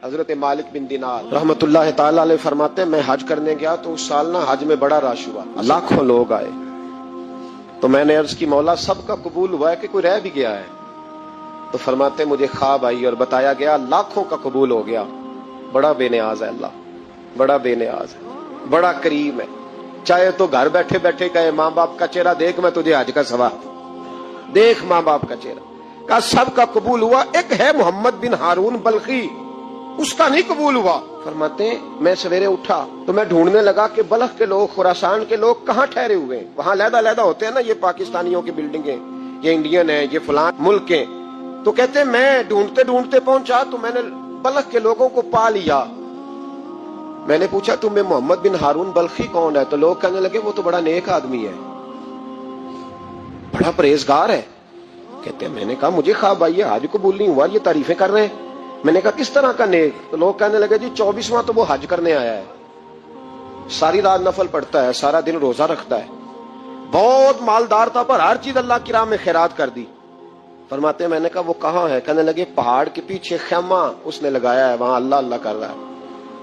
حضرت مالک بن دینار رحمت اللہ تعالی علیہ فرماتے ہیں میں حج کرنے گیا تو اس سال حج میں بڑا رش ہوا، لاکھوں لوگ آئے، تو میں نے عرض کی مولا سب کا قبول ہوا ہے کہ کوئی رہ بھی گیا ہے؟ تو فرماتے ہیں مجھے خواب آئی اور بتایا گیا لاکھوں کا قبول ہو گیا۔ بڑا بے نیاز ہے اللہ، بڑا بے نیاز ہے، بڑا کریم ہے۔ چاہے تو گھر بیٹھے بیٹھے کہے ماں باپ کا چہرہ دیکھ میں تجھے حج کا ثواب دیکھ، ماں باپ کا چہرہ کا سب کا قبول ہوا، ایک ہے محمد بن ہارون بلخی اس کا نہیں قبول ہوا۔ فرماتے ہیں میں سویرے اٹھا تو میں ڈھونڈنے لگا کہ بلخ کے لوگ، خراسان کے لوگ کہاں ٹھہرے ہوئے ہیں، وہاں علیحدہ علیحدہ ہوتے ہیں نا، یہ پاکستانیوں کی بلڈنگیں، یہ انڈین ہیں، یہ فلان ملک ہیں۔ تو کہتے ہیں میں ڈھونڈتے ڈھونڈتے پہنچا تو میں نے بلخ کے لوگوں کو پا لیا۔ میں نے پوچھا تمہیں محمد بن ہارون بلخی کون ہے؟ تو لوگ کہنے لگے وہ تو بڑا نیک آدمی ہے، بڑا پرہیزگار ہے۔ کہتے ہیں میں نے کہا مجھے خواب آئی ہے، حج قبول نہیں ہوا، یہ تعریفیں کر رہے ہیں۔ میں نے کہا کس طرح کا نیک؟ تو لوگ کہنے لگے جی 24واں تو وہ حج کرنے آیا ہے، ساری رات نفل پڑھتا ہے، سارا دن روزہ رکھتا ہے، بہت مالدار تھا پر ہر چیز اللہ کی راہ میں خیرات کر دی۔ فرماتے ہیں میں نے کہا وہ کہاں ہے؟ کہنے لگے پہاڑ کے پیچھے خیمہ اس نے لگایا ہے، وہاں اللہ اللہ کر رہا ہے۔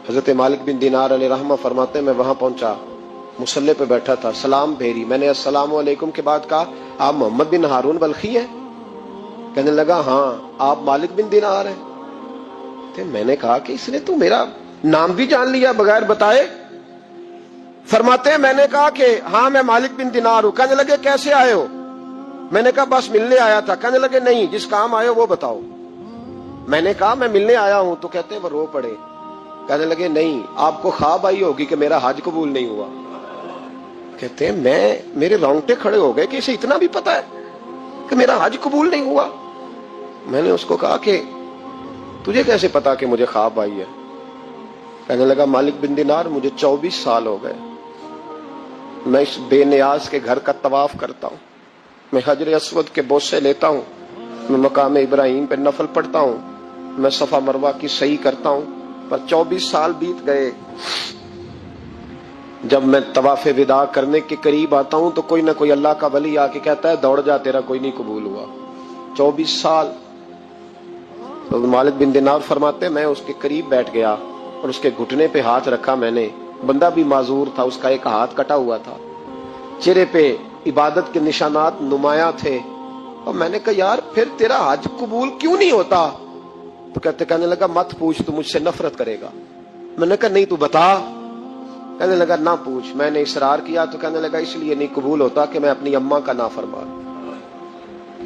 حضرت مالک بن دینار علیہ رحمہ فرماتے ہیں میں وہاں پہنچا، مصلی پہ بیٹھا تھا، سلام پھیری، میں نے السلام علیکم کے بعد کہا آپ محمد بن ہارون بلخی ہیں؟ کہنے لگا ہاں۔ آپ مالک بن دینار ہیں؟ میں نے کہا کہ اس نے تو میرا نام بھی جان لیا بغیر بتائے۔ فرماتے ہیں میں نے کہا کہ ہاں میں مالک بن دینار ہوں۔ کہنے لگے کیسے آئے ہو؟ میں نے کہا بس ملنے آیا تھا۔ کہنے لگے نہیں جس کام آئے ہو وہ بتاؤ۔ میں نے کہا میں ملنے آیا ہوں۔ تو کہتے ہیں وہ رو پڑے، کہنے لگے نہیں آپ کو خواب آئی ہوگی کہ میرا حج قبول نہیں ہوا۔ کہتے ہیں میرے رونگٹے کھڑے ہو گئے کہ اسے اتنا بھی پتا ہے کہ میرا حج قبول نہیں ہوا۔ میں نے اس کو کہا کہ تجھے کیسے پتا کہ مجھے خواب آئی ہے؟ کہنے لگا مالک بن دینار مجھے 24 سال ہو گئے، میں اس بے نیاز کے گھر کا طواف کرتا ہوں، میں حجر اسود کے بوسے لیتا ہوں، میں مقام ابراہیم پہ نفل پڑھتا ہوں، میں صفا مروہ کی سعی کرتا ہوں، پر 24 سال بیت گئے۔ جب میں طواف وداع کرنے کے قریب آتا ہوں تو کوئی نہ کوئی اللہ کا ولی آ کے کہتا ہے دوڑ جا تیرا کوئی نہیں قبول ہوا۔ 24 سال۔ تو مالک بن دینار فرماتے میں اس کے قریب بیٹھ گیا اور اس کے گھٹنے پہ ہاتھ رکھا، میں نے، بندہ بھی معذور تھا، اس کا ایک ہاتھ کٹا ہوا تھا، چہرے پہ عبادت کے نشانات نمایاں تھے، اور میں نے کہا یار پھر تیرا حج قبول کیوں نہیں ہوتا؟ تو کہنے لگا مت پوچھ تو مجھ سے نفرت کرے گا۔ میں نے کہا نہیں تو بتا۔ کہنے لگا نہ پوچھ۔ میں نے اصرار کیا تو کہنے لگا اس لیے نہیں قبول ہوتا کہ میں اپنی اماں کا نافرمان۔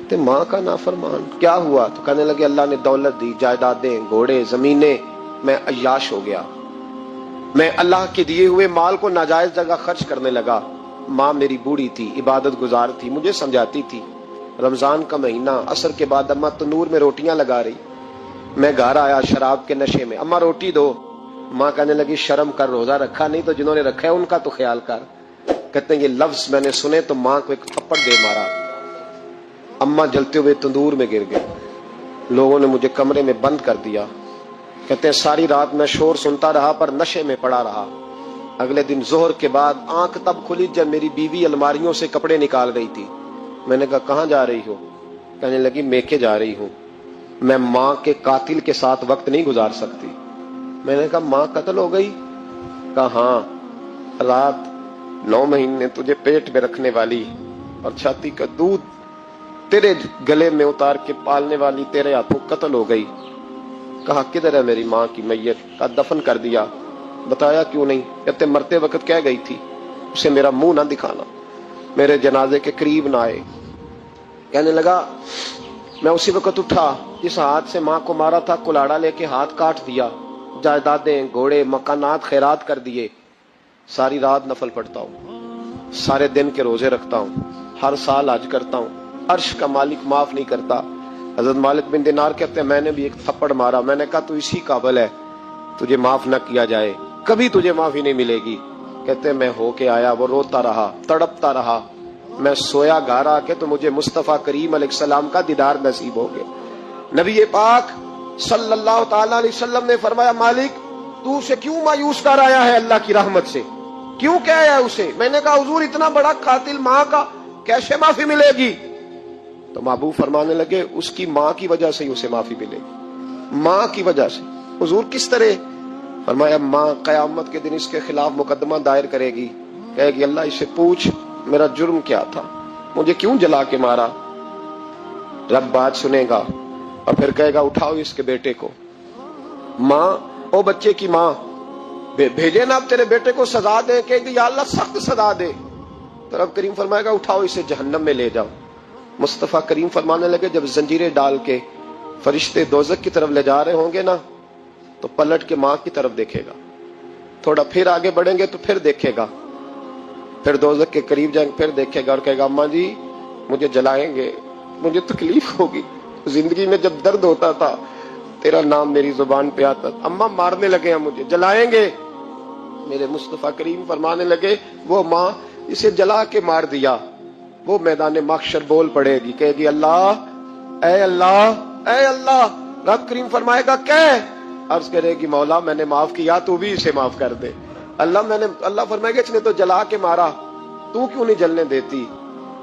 تو ماں کا نافرمان کیا ہوا؟ تو کہنے لگے اللہ نے دولت دی، جائیدادیں، گھوڑے، زمینیں، میں عیاش ہو گیا، میں اللہ کے دیے ہوئے مال کو ناجائز جگہ خرچ کرنے لگا۔ ماں میری بوڑھی تھی، عبادت گزار تھی، مجھے سمجھاتی تھی۔ رمضان کا مہینہ، عصر کے بعد اماں تنور میں روٹیاں لگا رہی، میں گھر آیا شراب کے نشے میں، اماں روٹی دو۔ ماں کہنے لگی شرم کر، روزہ رکھا نہیں تو جنہوں نے رکھا ہے ان کا تو خیال کر۔ کہتے ہیں یہ لفظ میں نے سنے تو ماں کو ایک تھپڑ دے مارا، اماں جلتے ہوئے تندور میں گر گئے، لوگوں نے مجھے کمرے میں بند کر دیا۔ کہتے ہیں ساری رات میں شور سنتا رہا پر نشے میں پڑا رہا۔ اگلے دن ظہر کے بعد آنکھ تب کھلی جب میری بیوی الماریوں سے کپڑے نکال رہی تھی۔ میں نے کہا کہاں جا رہی ہو؟ کہنے لگی میکے جا رہی ہوں، میں ماں کے قاتل کے ساتھ وقت نہیں گزار سکتی۔ میں نے کہا ماں قتل ہو گئی؟ کہا ہاں، رات 9 مہینے تجھے پیٹ میں رکھنے والی اور چھاتی کا دودھ تیرے گلے میں اتار کے پالنے والی تیرے ہاتھوں قتل ہو گئی۔ کہا کدھر ہے میری ماں کی میت؟ کہا دفن کر دیا۔ بتایا کیوں نہیں؟ کہتے مرتے وقت کہہ گئی تھی اسے میرا منہ نہ دکھانا، میرے جنازے کے قریب نہ آئے۔ کہنے لگا میں اسی وقت اٹھا جس ہاتھ سے ماں کو مارا تھا، کلاڑا لے کے ہاتھ کاٹ دیا، جائیدادیں، گھوڑے، مکانات خیرات کر دیے۔ ساری رات نفل پڑھتا ہوں، سارے دن کے روزے رکھتا ہوں، ہر سال حج کرتا ہوں، عرش کا مالک معاف نہیں کرتا۔ حضرت مالک بن دینار کہتے ہیں میں نے بھی ایک تھپڑ مارا، میں نے کہا تو اسی قابل ہے، تجھے معاف نہ کیا جائے، کبھی تجھے معافی نہیں ملے گی۔ کہتے ہیں میں ہو کے آیا، وہ روتا رہا، تڑپتا رہا، میں سویا گھر آ کے تو مجھے مصطفیٰ کریم علیہ السلام کا دیدار نصیب ہو گیا۔ نبی پاک صلی اللہ تعالی علیہ وسلم نے فرمایا مالک تو اسے کیوں مایوس کر آیا ہے اللہ کی رحمت سے، کیوں کہہ ہے اسے؟ میں نے کہا حضور اتنا بڑا قاتل ماں کا کیسے معافی ملے گی؟ تو محبوب فرمانے لگے اس کی ماں کی وجہ سے ہی اسے معافی ملے گی، ماں کی وجہ سے۔ حضور کس طرح؟ فرمایا ماں قیامت کے دن اس کے خلاف مقدمہ دائر کرے گی، کہے گی اللہ اسے پوچھ میرا جرم کیا تھا، مجھے کیوں جلا کے مارا؟ رب بات سنے گا اور پھر کہے گا اٹھاؤ اس کے بیٹے کو۔ ماں، او بچے کی ماں، بھیجے نا اب تیرے بیٹے کو سزا دے، کہے گی یا اللہ سخت سزا دے، تو رب کریم فرمائے گا اٹھاؤ اسے جہنم میں لے جاؤ۔ مصطفیٰ کریم فرمانے لگے جب زنجیریں ڈال کے فرشتے دوزخ کی طرف لے جا رہے ہوں گے نا تو پلٹ کے ماں کی طرف دیکھے گا، تھوڑا پھر آگے بڑھیں گے تو پھر دیکھے گا، پھر دوزخ کے قریب جائیں گے پھر دیکھے گا اور کہے گا اماں جی مجھے جلائیں گے، مجھے تکلیف ہوگی، زندگی میں جب درد ہوتا تھا تیرا نام میری زبان پہ آتا تھا، اماں مارنے لگے ہیں مجھے، جلائیں گے۔ میرے مصطفیٰ کریم فرمانے لگے وہ ماں اسے جلا کے مار دیا، وہ میدان محشر بول پڑے گی، کہے گی اللہ اے اللہ اے اللہ۔ رب کریم فرمائے گا کہہ، عرض کرے گی مولا میں نے معاف کیا تو بھی اسے معاف کر دے۔ اللہ فرمائے گا اس نے تو جلا کے مارا، تو کیوں نہیں جلنے دیتی؟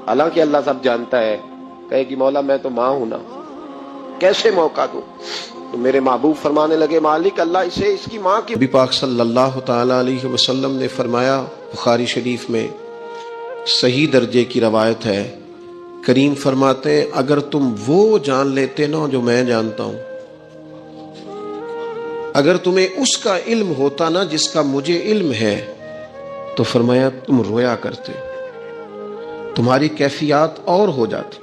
حالانکہ اللہ سب جانتا ہے۔ کہے گی مولا میں تو ماں ہوں نا، کیسے موقع دوں؟ تو میرے محبوب فرمانے لگے مالک اللہ اسے اس کی ماں کی۔ نبی پاک صلی اللہ تعالی علیہ وسلم نے فرمایا، بخاری شریف میں صحیح درجے کی روایت ہے، کریم فرماتے ہیں اگر تم وہ جان لیتے نا جو میں جانتا ہوں، اگر تمہیں اس کا علم ہوتا نا جس کا مجھے علم ہے، تو فرمایا تم رویا کرتے، تمہاری کیفیات اور ہو جاتی۔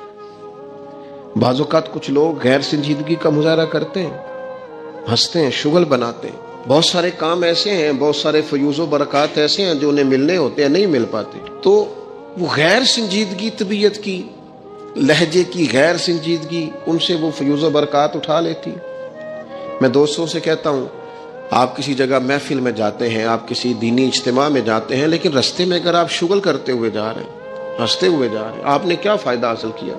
بعض اوقات کچھ لوگ غیر سنجیدگی کا مظاہرہ کرتے ہیں، ہنستے ہیں، شغل بناتے ہیں، بہت سارے کام ایسے ہیں، بہت سارے فیوز و برکات ایسے ہیں جو انہیں ملنے ہوتے ہیں نہیں مل پاتے، تو وہ غیر سنجیدگی طبیعت کی، لہجے کی غیر سنجیدگی، ان سے وہ فیوز و برکات اٹھا لیتی۔ میں دوستوں سے کہتا ہوں آپ کسی جگہ محفل میں جاتے ہیں، آپ کسی دینی اجتماع میں جاتے ہیں، لیکن رستے میں اگر آپ شغل کرتے ہوئے جا رہے ہیں، ہنستے ہوئے جا رہے ہیں، آپ نے کیا فائدہ حاصل کیا؟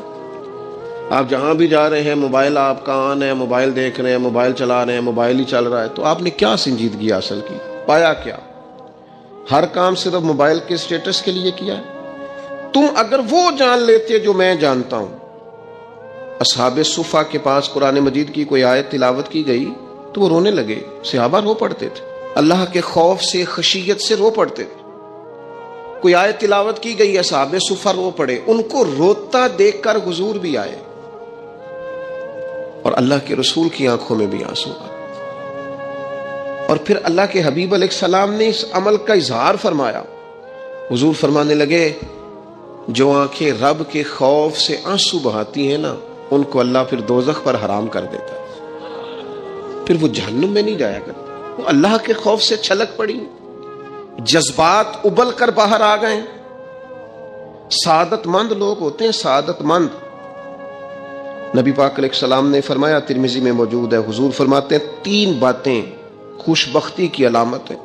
آپ جہاں بھی جا رہے ہیں موبائل آپ کا آن ہے، موبائل دیکھ رہے ہیں، موبائل چلا رہے ہیں، موبائل ہی چل رہا ہے، تو آپ نے کیا سنجیدگی حاصل کی؟ پایا کیا؟ ہر کام صرف موبائل کے اسٹیٹس کے لیے کیا ہے؟ تم اگر وہ جان لیتے جو میں جانتا ہوں۔ اصحاب صفا کے پاس قرآن مجید کی کوئی آیت تلاوت کی گئی تو وہ رونے لگے، صحابہ رو پڑتے تھے، اللہ کے خوف سے خشیت سے رو پڑتے تھے۔ کوئی آیت تلاوت کی گئی، اصحاب صفا رو پڑے، ان کو روتا دیکھ کر حضور بھی آئے اور اللہ کے رسول کی آنکھوں میں بھی آنسو آئے، اور پھر اللہ کے حبیب علیہ السلام نے اس عمل کا اظہار فرمایا۔ حضور فرمانے لگے جو آنکھیں رب کے خوف سے آنسو بہاتی ہیں نا ان کو اللہ پھر دوزخ پر حرام کر دیتا ہے، پھر وہ جہنم میں نہیں جایا کرتا، وہ اللہ کے خوف سے چھلک پڑی، جذبات ابل کر باہر آ گئے۔ سعادت مند لوگ ہوتے ہیں، سعادت مند۔ نبی پاک علیہ السلام نے فرمایا، ترمذی میں موجود ہے، حضور فرماتے ہیں 3 باتیں خوش بختی کی علامت ہے۔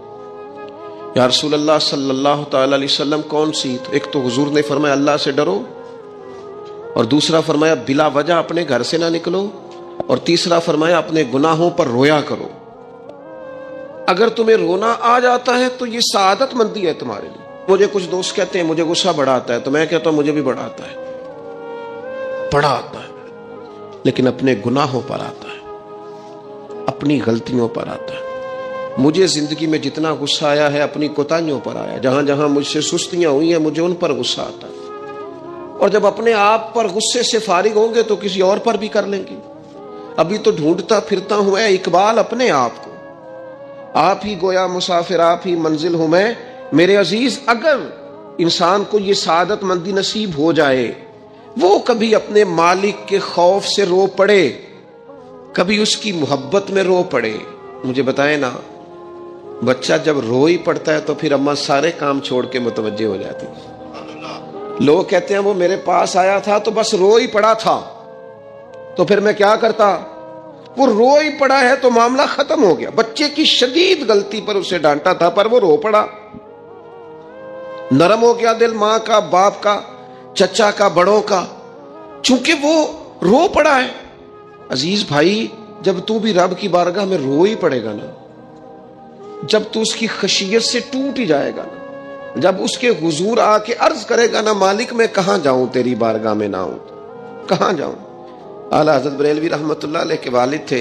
یا رسول اللہ صلی اللہ تعالی علیہ وسلم کون سی؟ تو ایک تو حضور نے فرمایا اللہ سے ڈرو، اور دوسرا فرمایا بلا وجہ اپنے گھر سے نہ نکلو، اور تیسرا فرمایا اپنے گناہوں پر رویا کرو۔ اگر تمہیں رونا آ جاتا ہے تو یہ سعادت مندی ہے تمہارے لیے۔ مجھے کچھ دوست کہتے ہیں مجھے غصہ بڑا آتا ہے، تو میں کہتا ہوں مجھے بھی بڑا آتا ہے، بڑا آتا ہے، لیکن اپنے گناہوں پر آتا ہے، اپنی غلطیوں پر آتا ہے۔ مجھے زندگی میں جتنا غصہ آیا ہے اپنی کوتاہیوں پر آیا، جہاں جہاں مجھ سے سستیاں ہوئی ہیں مجھے ان پر غصہ آتا ہے، اور جب اپنے آپ پر غصے سے فارغ ہوں گے تو کسی اور پر بھی کر لیں گے۔ ابھی تو ڈھونڈتا پھرتا ہوں اے اقبال اپنے آپ کو، آپ ہی گویا مسافر آپ ہی منزل ہوں میں۔ میرے عزیز اگر انسان کو یہ سعادت مندی نصیب ہو جائے، وہ کبھی اپنے مالک کے خوف سے رو پڑے، کبھی اس کی محبت میں رو پڑے۔ مجھے بتائیں نا، بچہ جب رو ہی پڑتا ہے تو پھر اماں سارے کام چھوڑ کے متوجہ ہو جاتی۔ لوگ کہتے ہیں وہ میرے پاس آیا تھا تو بس رو ہی پڑا تھا، تو پھر میں کیا کرتا؟ وہ رو ہی پڑا ہے تو معاملہ ختم ہو گیا۔ بچے کی شدید غلطی پر اسے ڈانٹا تھا پر وہ رو پڑا، نرم ہو گیا دل ماں کا، باپ کا، چچا کا، بڑوں کا، چونکہ وہ رو پڑا ہے۔ عزیز بھائی جب تو بھی رب کی بارگاہ میں رو ہی پڑے گا نا، جب تو اس کی خشیت سے ٹوٹ ہی جائے گا نا، جب اس کے حضور آ کے عرض کرے گا نا مالک میں کہاں جاؤں تیری بارگاہ میں نہ ہوں، کہاں جاؤں؟ اعلیٰ حضرت بریلوی رحمت اللہ علیہ کے والد تھے،